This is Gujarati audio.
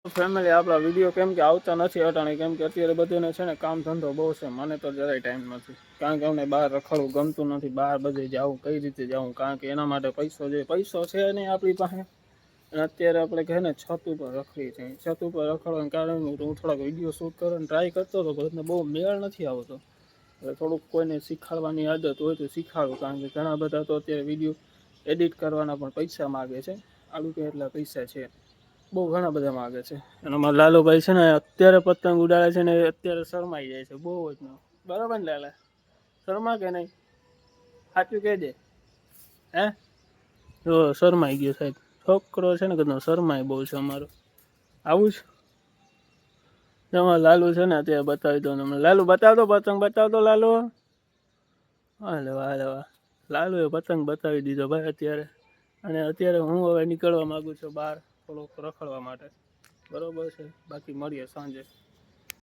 ફેમિલી આપણા વિડીયો કેમ કે આવતા નથી અટાણે, કેમ કે અત્યારે બધાને છે ને કામ ધંધો બહુ છે. મને તો જરાય ટાઈમ નથી, કારણ કે અમને બહાર રખડવું ગમતું નથી. બહાર બધે જવું કઈ રીતે જવું, કારણ કે એના માટે પૈસો જોઈએ. પૈસો છે નહીં આપણી પાસે. અને અત્યારે આપણે કહે ને છત ઉપર રખડી છે, છત ઉપર રખડવાને કારણે હું થોડાક વિડીયો શૂટ કરવાનો ટ્રાય કરતો હતો, પણ બહુ મેળ નથી આવતો. એટલે થોડુંક કોઈને શીખાડવાની આદત હોય તો શીખાડું, કારણ કે ઘણા બધા તો અત્યારે વિડીયો એડિટ કરવાના પણ પૈસા માગે છે. આલુ કે એટલા પૈસા છે, બહુ ઘણા બધા માગે છે. અને અમારા લાલુભાઈ છે ને અત્યારે પતંગ ઉડાડે છે ને અત્યારે શરમાઈ જાય છે બહુ જ. બરાબર ને લાલા, શરમા કે નહીં? સાચું કહેજે. હે જો શરમાઈ ગયો સાહેબ, છોકરો છે ને કદનો શરમાય બહુ છે અમારો. આવું જ તમારે લાલુ છે ને અત્યારે બતાવી દો તમને. લાલુ બતાવતો, પતંગ બતાવતો લાલુ. હાલે હાલે, લાલુ એ પતંગ બતાવી દીધો ભાઈ અત્યારે. અને અત્યારે હું હવે નીકળવા માંગુ છું બહાર થોડુંક રખડવા માટે. બરોબર છે, બાકી મળીએ સાંજે.